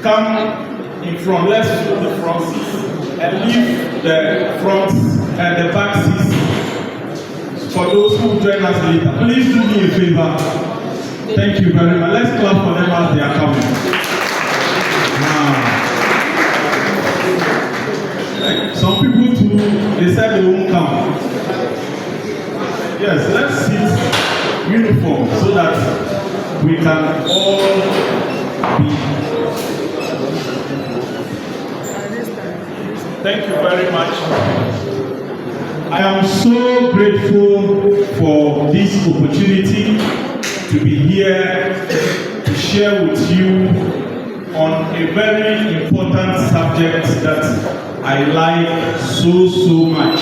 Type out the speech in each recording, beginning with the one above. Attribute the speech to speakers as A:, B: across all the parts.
A: come in front. Let's fill the front seats and leave the front and the back seats for those who join us later. Please do me a favor. Thank you very much. Let's clap for them as they are coming. Some people too, they said they won't come. Yes, let's sit uniform so that we can all be. Thank you very much. I am so grateful for this opportunity to be here to share with you on a very important subject that I like so much.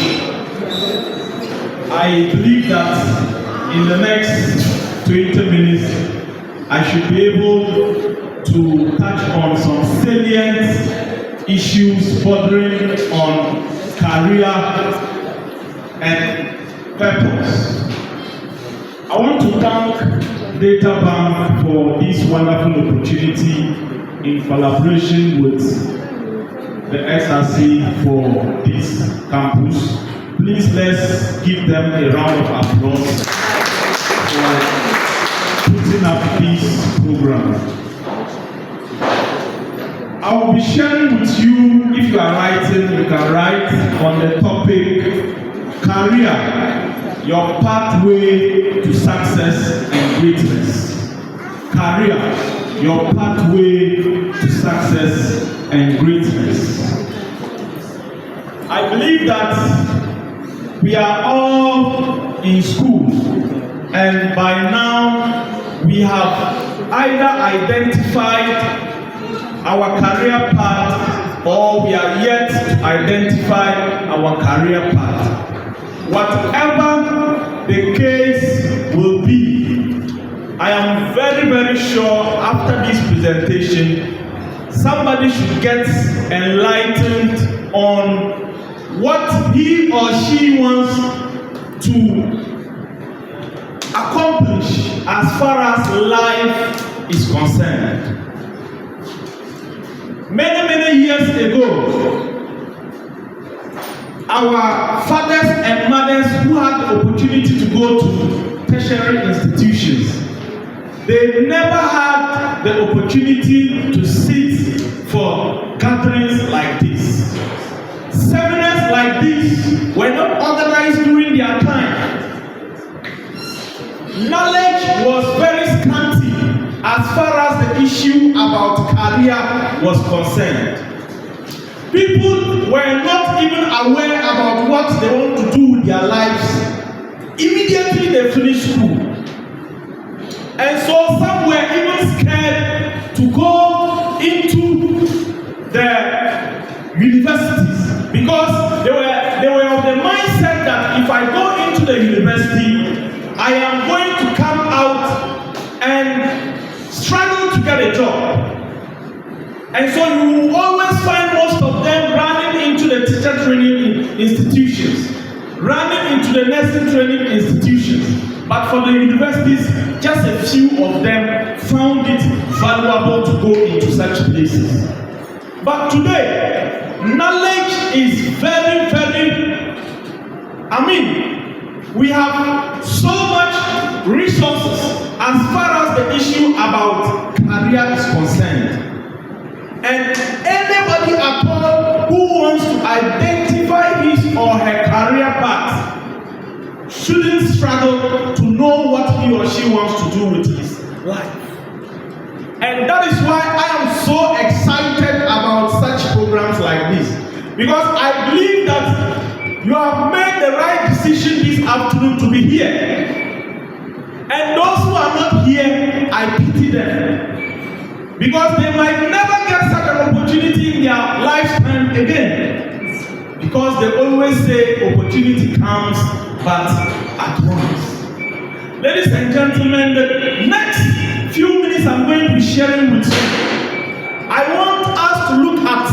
A: I believe that in the next 20 minutes, I should be able to touch on some salient issues bordering on career and purpose. I want to thank Data Bank for this wonderful opportunity in collaboration with the SRC for this campus. Please let's give them a round of applause for putting up this program. I will be sharing with you, if you are writing, you can write on the topic career, your pathway to success and greatness. Career, your pathway to success and greatness. I believe that we are all in school, and by now we have either identified our career path or we are yet to identify our career path. Whatever the case will be, I am very sure after this presentation, somebody should get enlightened on what he or she wants to accomplish as far as life is concerned. Many years ago, our fathers and mothers who had the opportunity to go to tertiary institutions, they never had the opportunity to sit for gatherings like this. Seminars like this were not organized during their time. Knowledge was very scanty as far as the issue about career was concerned. People were not even aware about what they want to do with their lives immediately they finish school. And so some were even scared to go into the universities because they were of the mindset that if I go into the university, I am going to come out and struggle to get a job. And so you will always find most of them running into the teacher training institutions, running into the nursing training institutions. But for the universities, just a few of them found it valuable to go into such places. But today, knowledge is very, we have so much resources as far as the issue about career is concerned. And anybody at all who wants to identify his or her career path shouldn't struggle to know what he or she wants to do with his life. And that is why I am so excited about such programs like this. Because I believe that you have made the right decision this afternoon to be here. And those who are not here, I pity them. Because they might never get such an opportunity in their lifetime again. Because they always say opportunity comes but at once. Ladies and gentlemen, the next few minutes I'm going to be sharing with you. I want us to look at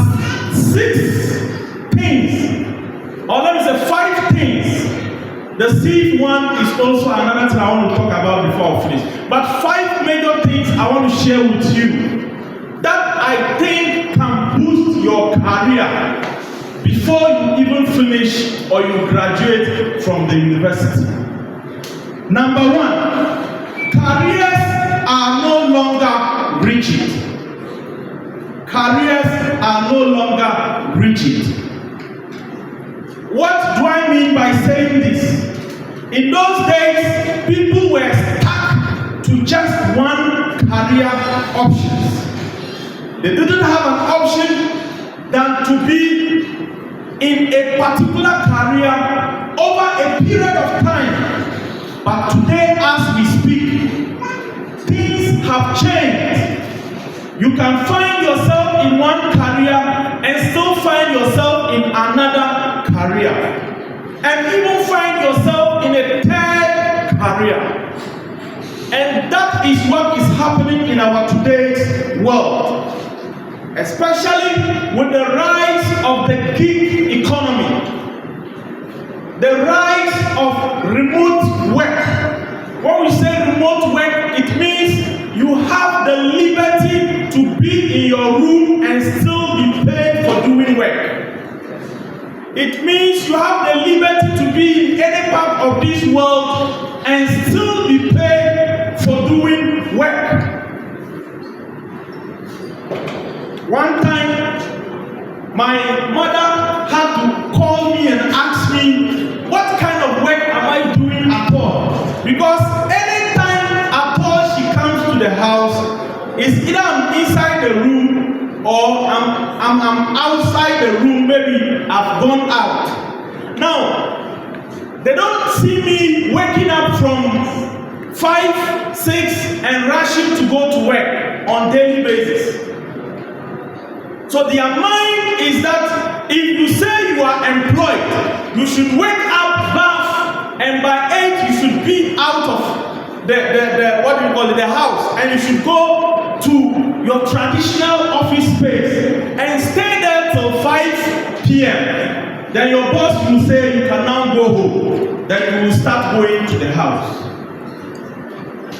A: 6 things, or let me say 5 things. The 6th one is also another thing I want to talk about before I finish. But 5 major things I want to share with you that I think can boost your career before you even finish or you graduate from the university. Number one, careers are no longer rigid. Careers are no longer rigid. What do I mean by saying this? In those days, people were stuck to just one career option. They didn't have an option than to be in a particular career over a period of time. But today, as we speak, things have changed. You can find yourself in one career and still find yourself in another career. And even find yourself in a third career. And that is what is happening in our today's world. Especially with the rise of the gig economy. The rise of remote work. When we say remote work, it means you have the liberty to be in your room and still be paid for doing work. It means you have the liberty to be in any part of this world and still be paid for doing work. One time, my mother had to call me and ask me, what kind of work am I doing at all? Because anytime at all she comes to the house, it's either I'm inside the room or I'm outside the room, maybe I've gone out. Now, they don't see me waking up from 5, 6 and rushing to go to work on daily basis. So their mind is that if you say you are employed, you should wake up, bath, and by 8 you should be out of the house, and you should go to your traditional office space and stay there till 5 p.m. Then your boss will say you can now go home. Then you will start going to the house.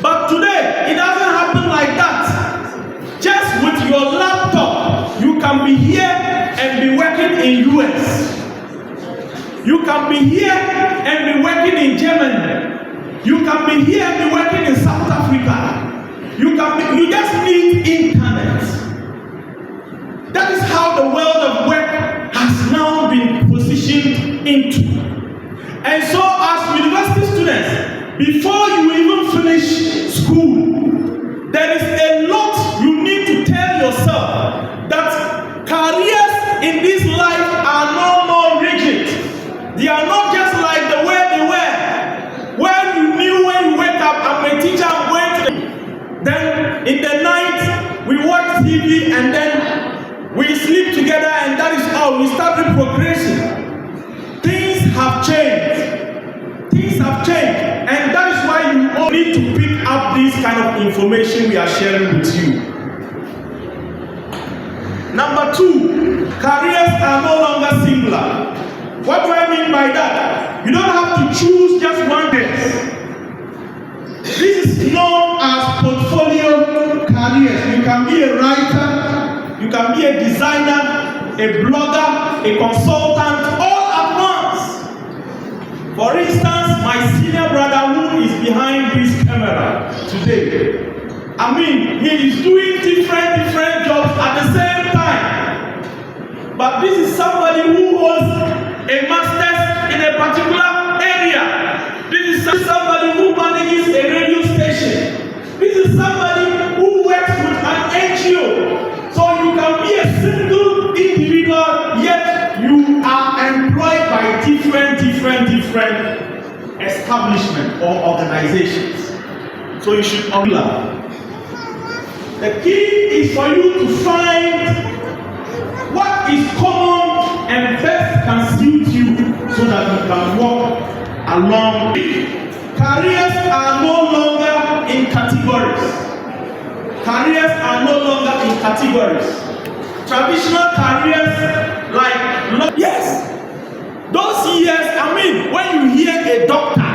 A: But today, it doesn't happen like that. Just with your laptop, you can be here and be working in US. You can be here and be working in Germany. You can be here and be working in South Africa. You just need internet. That is how the world of work has now been positioned into. And so as university students, before you even finish school, there is a lot you need to tell yourself that careers in this life are no more rigid. They are not just like the way they were. Where you knew when you wake up, I'm a teacher, I'm going to the... Then in the night, we watch TV and then we sleep together, and that is how we start progressing. Things have changed. Things have changed. And that is why you all need to pick up this kind of information we are sharing with you. Number 2, careers are no longer singular. What do I mean by that? You don't have to choose just one course. This is known as portfolio careers. You can be a writer, you can be a designer, a blogger, a consultant, all at once. For instance, my senior brother who is behind this camera today, he is doing different jobs at the same time. But this is somebody who holds a master's in a particular area. This is somebody who manages a radio station. This is somebody who works with an NGO. So you can be a single individual, yet you are employed by different establishments or organizations. So you should learn. The key is for you to find what is common and best can suit you so that you can walk along. Careers are no longer in categories. Careers are no longer in categories. Traditional careers like yes, those years, when you hear a doctor,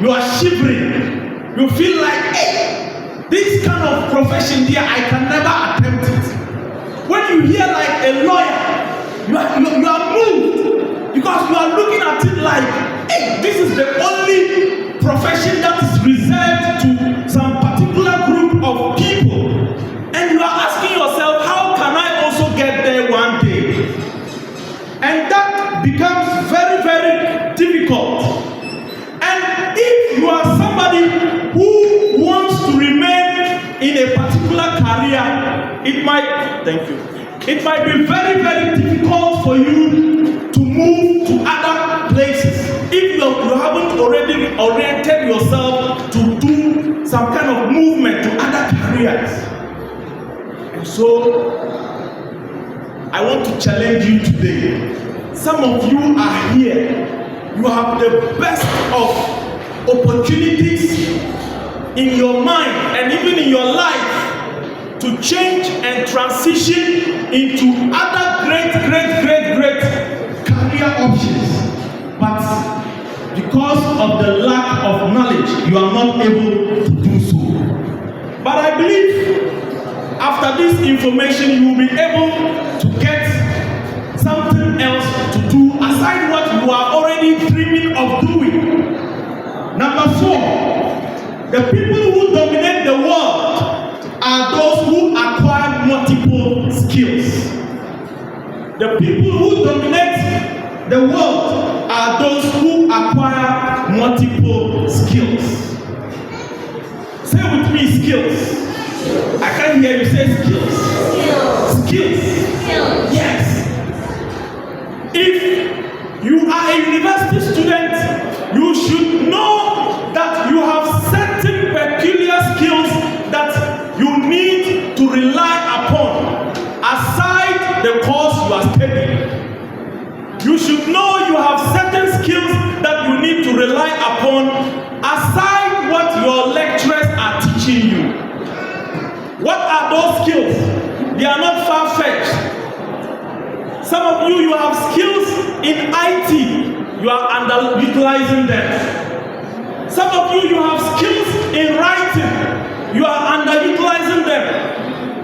A: you are shivering. You feel like, hey, this kind of profession here, I can never attempt it. When you hear like a lawyer, you are moved because you are looking at it like, hey, this is the only profession that is reserved to some particular group of people. And you are asking yourself, how can I also get there one day? And that becomes very, very difficult. And if you are somebody who wants to remain in a particular career, it might be very, very difficult for you to move to other places if you haven't already oriented yourself to do some kind of movement to other careers. And so I want to challenge you today. Some of you are here. You have the best of opportunities in your mind and even in your life to change and transition into other great career options. But because of the lack of knowledge, you are not able to do so. But I believe after this information, you will be able to get something else to do aside what you are already dreaming of doing. Number 4, the people who dominate the world are those who acquire multiple skills. The people who dominate the world are those who acquire multiple skills. Say with me, skills. I can't hear you say skills. Skills. Yes. If you are a university student, you should know that you have certain peculiar skills that you need to rely upon aside the course you are studying. You should know you have certain skills that you need to rely upon aside what your lecturers are teaching you. What are those skills? They are not far-fetched. Some of you have skills in IT. You are underutilizing them. Some of you have skills in writing. You are underutilizing them.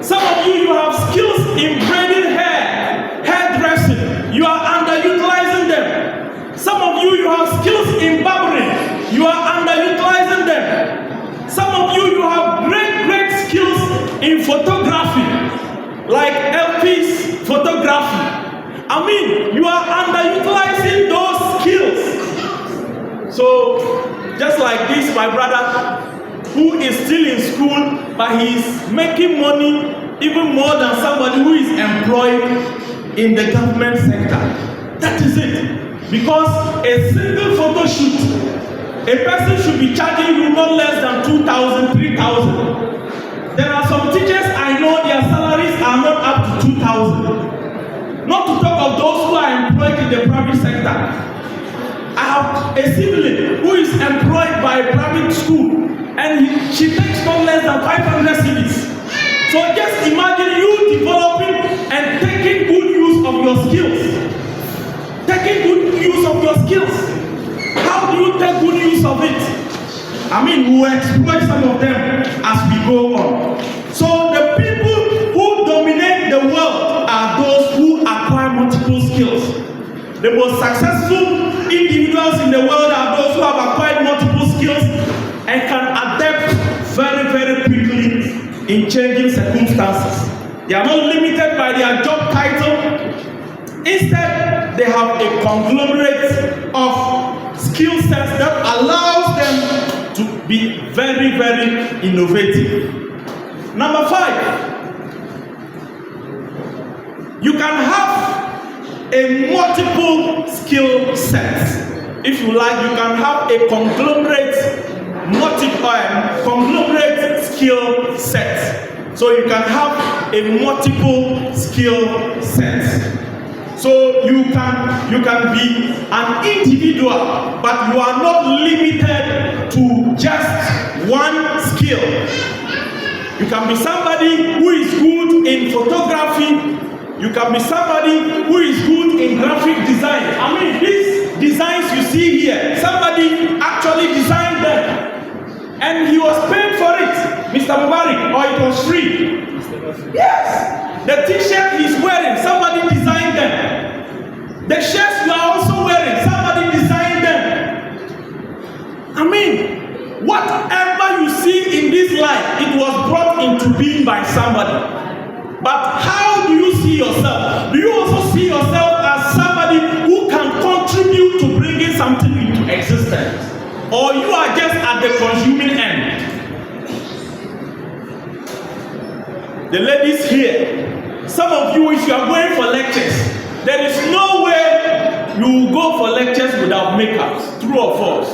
A: Some of you have skills in braiding hair, hairdressing. You are underutilizing them. Some of you have skills in barbering. You are underutilizing them. Some of you have great skills in photography, like LP's photography. I mean, you are underutilizing those skills. So, just like this, my brother, who is still in school, but he is making money even more than somebody who is employed in the government sector. That is it. Because a single photo shoot, a person should be charging you not less than 2,000, 3,000. There are some teachers I know their salaries are not up to 2,000. Not to talk of those who are employed in the private sector. I have a sibling who is employed by a private school, and she takes not less than 500 cedis. So just imagine you developing and taking good use of your skills. Taking good use of your skills. How do you take good use of it? I mean, we will exploit some of them as we go on. So the people who dominate the world are those who acquire multiple skills. The most successful individuals in the world are those who have acquired multiple skills and can adapt very quickly in changing circumstances. They are not limited by their job title. Instead, they have a conglomerate of skill sets that allows them to be very innovative. Number 5, you can have a multiple skill set. If you like, you can have a conglomerate skill set. So you can have a multiple skill set. So you can be an individual, but you are not limited to just one skill. You can be somebody who is good in photography. You can be somebody who is good in graphic design. I mean, these designs you see here, somebody actually designed them. And he was paid for it. Mr. Mubarak, or it was free. Yes. The t-shirt he's wearing, somebody designed them. The shirts you are also wearing, somebody designed them. I mean, whatever you see in this life, it was brought into being by somebody. But how do you see yourself? Do you also see yourself as somebody who can contribute to bringing something into existence? Or you are just at the consuming end? The ladies here, some of you, if you are going for lectures, there is no way you will go for lectures without makeup. True or false?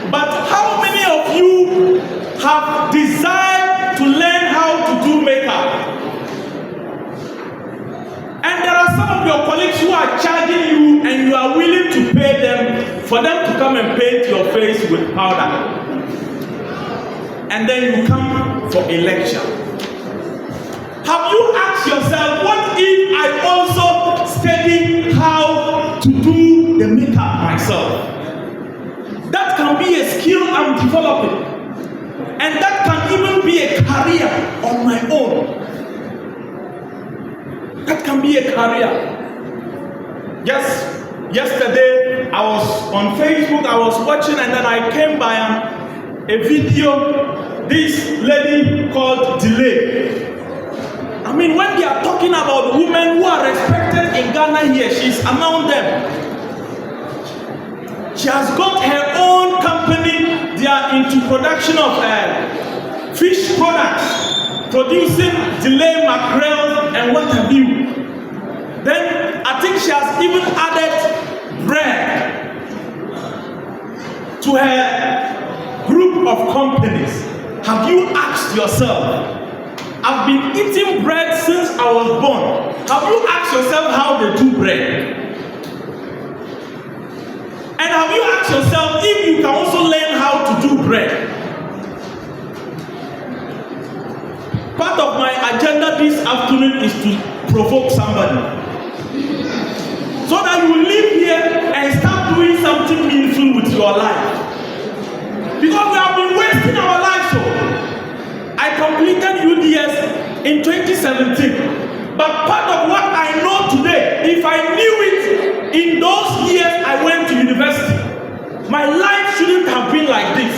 A: But how many of you have desired to learn how to do makeup? And there are some of your colleagues who are charging you and you are willing to pay them for them to come and paint your face with powder. And then you come for a lecture. Have you asked yourself, what if I also study how to do the makeup myself? That can be a skill I'm developing. And that can even be a career on my own. That can be a career. Just yesterday, I was on Facebook, I was watching, and then I came by a video, this lady called Delay. I mean, when they are talking about women who are respected in Ghana here, she's among them. She has got her own company. They are into production of fish products, producing Delay mackerel and what have you. Then I think she has even added bread to her group of companies. Have you asked yourself? I've been eating bread since I was born. Have you asked yourself how they do bread? And have you asked yourself if you can also learn how to do bread? Part of my agenda this afternoon is to provoke somebody. So that you will live here and start doing something meaningful with your life. Because we have been wasting our lives so. I completed UDS in 2017. But part of what I know today, if I knew it in those years I went to university, my life shouldn't have been like this.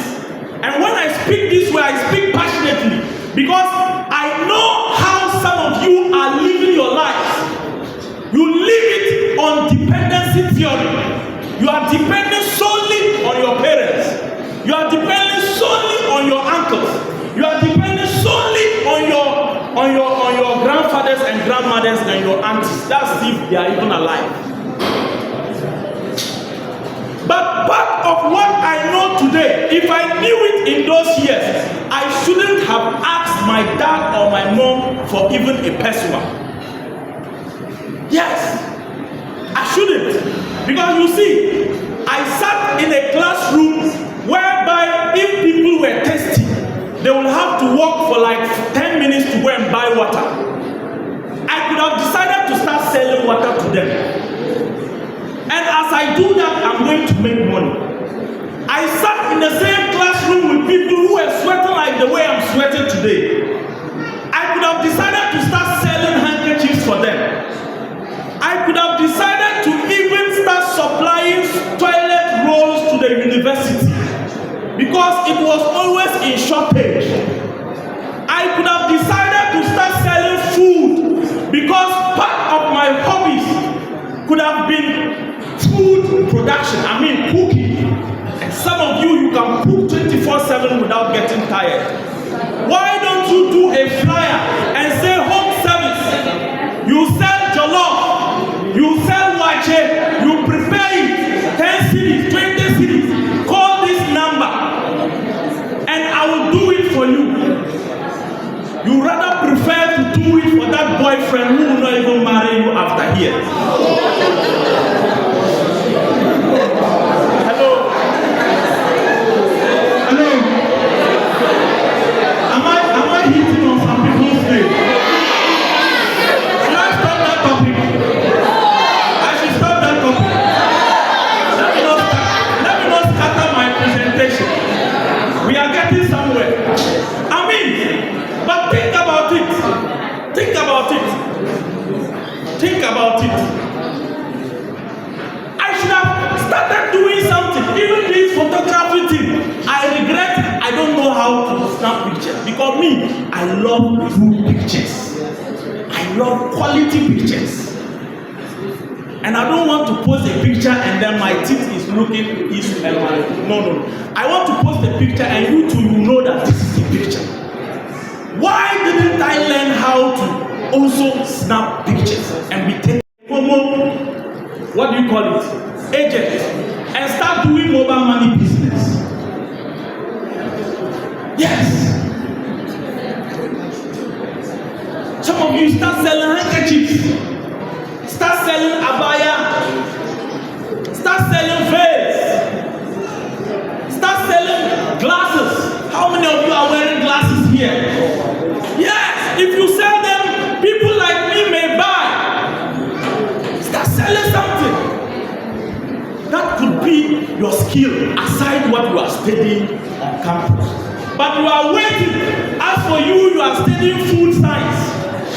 A: And when I speak this way, I speak passionately. Because I know how some of you are living your lives. You live it on dependency theory. You are dependent solely on your parents. You are dependent solely on your uncles. You are dependent solely on your grandfathers and grandmothers and your aunties. That's if they are even alive. But part of what I know today, if I knew it in those years, I shouldn't have asked my dad or my mom for even a pesewa. Yes, I shouldn't. Because you see, I sat in a classroom whereby if people were thirsty, they will have to walk for like 10 minutes to go and buy water. I could have decided to start selling water to them. And as I do that, I'm going to make money. I sat in the same classroom with people who were sweating like the way I'm sweating today. I could have decided to start selling handkerchiefs for them. I could have decided to even start supplying toilet rolls to the university. Because it was always in shortage. I could have decided to start selling food because part of my hobbies could have been food production, I mean cooking. And some of you can cook 24/7 without getting tired. Why don't you do a flyer and say home service? You sell jollof, you sell wache, you prepare it, 10 cities, 20 cities, call this number. And I will do it for you. You rather prefer to do it for that boyfriend who will not even marry you after here. Hello? Hello? Am I hitting on some people's face? Should I stop that topic? I should stop that topic. Let me not scatter my presentation. We are getting somewhere. pictures. Because me, I love good pictures. I love quality pictures. And I don't want to post a picture and then my teeth is looking east and my no. I want to post a picture and you too know that this is a picture. Why didn't I learn how to also snap pictures and be taking what do you call it? Agent, and start doing mobile money business? Yes. Some of you start selling handkerchiefs. Start selling abaya. Start selling veils. Start selling glasses. How many of you are wearing glasses here? Yes. If you sell them, people like me may buy. Start selling something. That could be your skill aside what you are studying on campus. But you are waiting. As for you, you are studying food science.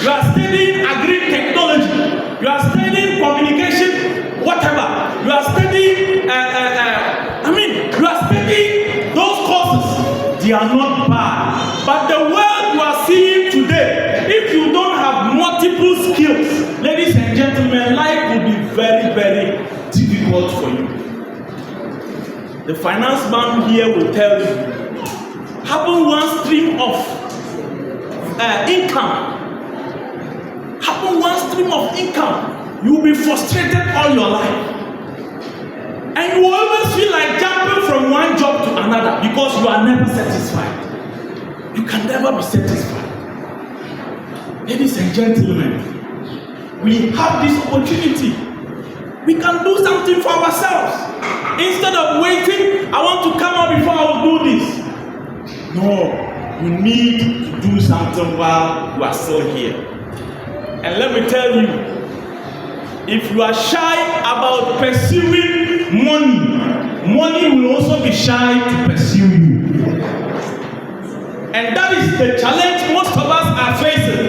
A: You are studying agri-technology. You are studying communication, whatever. You are studying, you are studying those courses. They are not bad. But the world you are seeing today, if you don't have multiple skills, ladies and gentlemen, life will be very, very difficult for you. The finance man here will tell you, having one stream of income, you will be frustrated all your life. And you will always feel like jumping from one job to another because you are never satisfied. You can never be satisfied. Ladies and gentlemen, we have this opportunity. We can do something for ourselves. Instead of waiting, I want to come out before I will do this. No, you need to do something while you are still here. And let me tell you, if you are shy about pursuing money will also be shy to pursue you. And that is the challenge most of us are facing.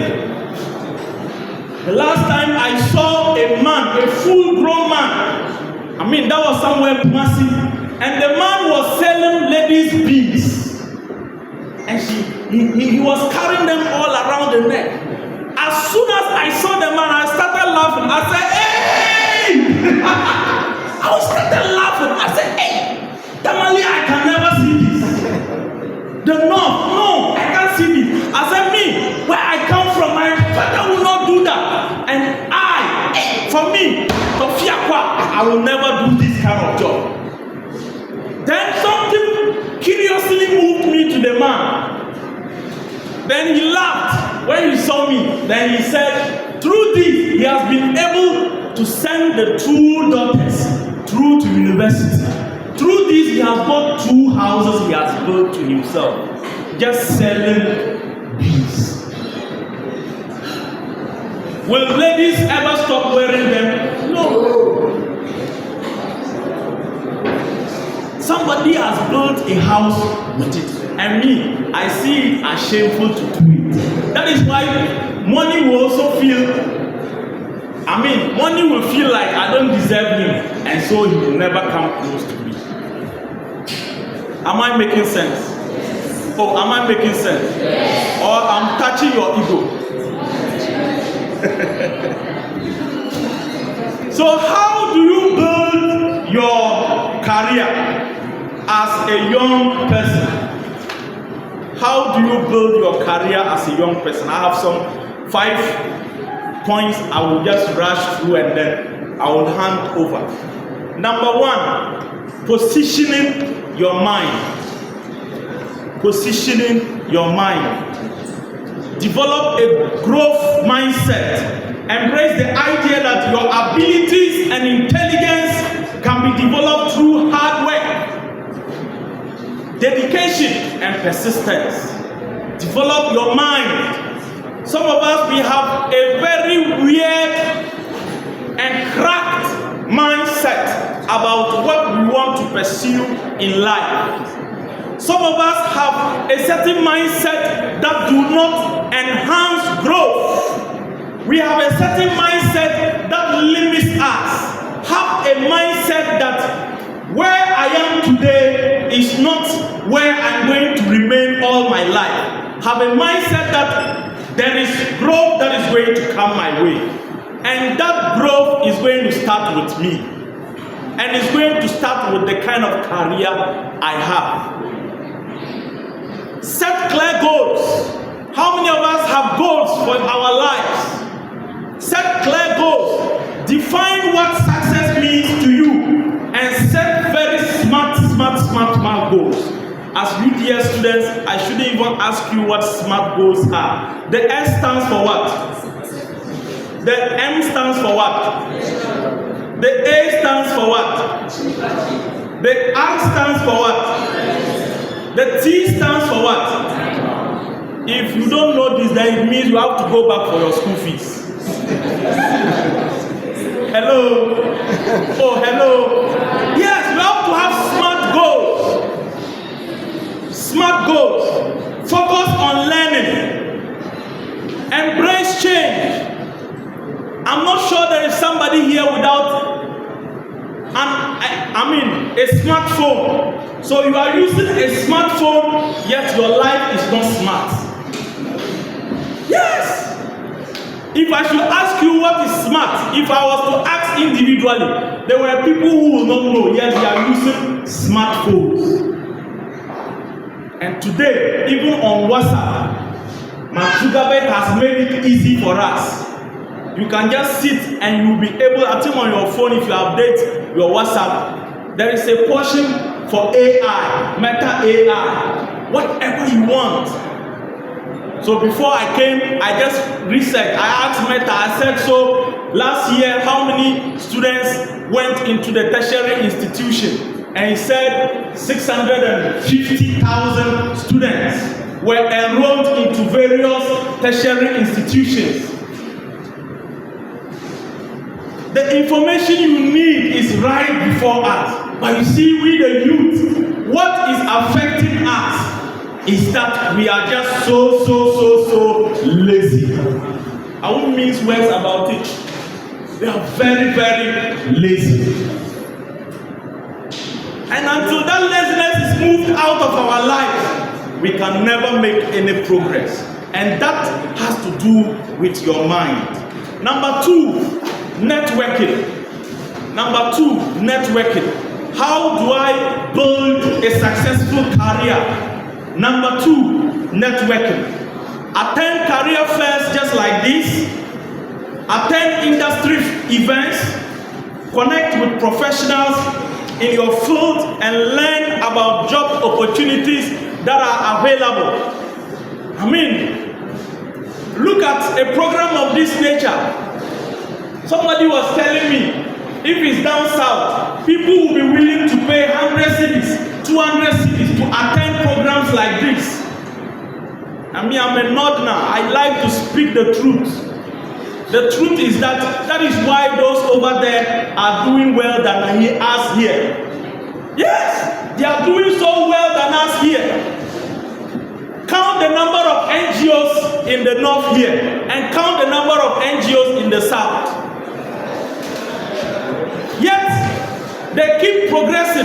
A: The last time I saw a man, a full-grown man, that was somewhere in Kumasi, and the man was selling ladies' beads. And he was carrying them all around the neck. As soon as I saw the man, I started laughing. I said, hey! I started laughing. I said, hey! Tamale, I can never see this. No, I can't see this. I said, me, where I come from, my father will not do that. And for me, I will never do this kind of job. Then something curiously moved me to the man. Then he laughed when he saw me. Then he said, through this, he has been able to send the 2 daughters through to university. Through this, he has bought 2 houses he has built to himself. Just selling beads. Will ladies ever stop wearing them? No. Somebody has built a house with it. And me, I see it as shameful to do it. That is why money will also feel, money will feel like I don't deserve him. And so he will never come close to me. Am I making sense? Oh, am I making sense? Yes. Or I'm touching your ego? So how do you build your career as a young person? How do you build your career as a young person? I have some 5 points I will just rush through and then I will hand over. Number 1, positioning your mind. Positioning your mind. Develop a growth mindset. Embrace the idea that your abilities and intelligence can be developed through hard work, dedication, and persistence. Develop your mind. Some of us, we have a very weird and cracked mindset about what we want to pursue in life. Some of us have a certain mindset that do not enhance growth. We have a certain mindset that limits us. Have a mindset that where I am today is not where I'm going to remain all my life. have a mindset that there is growth that is going to come my way. And that growth is going to start with me. And it's going to start with the kind of career I have. Set clear goals. How many of us have goals for our lives? Set clear goals. Define what success means to you. And set very smart goals. As UDS students, I shouldn't even ask you what smart goals are. The S stands for what? The M stands for what? The A stands for what? The R stands for what? The T stands for what? If you don't know this, then it means you have to go back for your school fees. Hello? Oh, hello? Yes, you have to have smart goals. Smart goals. Focus on learning. Embrace change. I'm not sure there is somebody here without a smartphone. So you are using a smartphone, yet your life is not smart. Yes. If I should ask you what is smart, if I was to ask individually, there were people who will not know, yet they are using smartphones. And today, even on WhatsApp, Mark Zuckerberg has made it easy for us. You can just sit and you'll be able, I think on your phone, if you update your WhatsApp, there is a portion for AI, Meta AI, whatever you want. So before I came, I just researched. I asked Meta, I said, so last year, how many students went into the tertiary institution? And he said 650,000 students were enrolled into various tertiary institutions. The information you need is right before us. But you see, we the youth, what is affecting us is that we are just so lazy. I won't mince words about it. We are very lazy. And until that laziness is moved out of our lives, we can never make any progress. And that has to do with your mind. Number 2, networking. Number 2, networking. How do I build a successful career? Number 2, networking. Attend career fairs just like this. Attend industry events. Connect with professionals in your field and learn about job opportunities that are available. I mean, look at a program of this nature. Somebody was telling me, if it's down south, people will be willing to pay 100 cedis, 200 cedis to attend programs like this. I mean, I'm a northerner. I like to speak the truth. The truth is that is why those over there are doing well than us here. Yes, they are doing so well than us here. Count the number of NGOs in the north here and count the number of NGOs in the south. Yet, they keep progressing.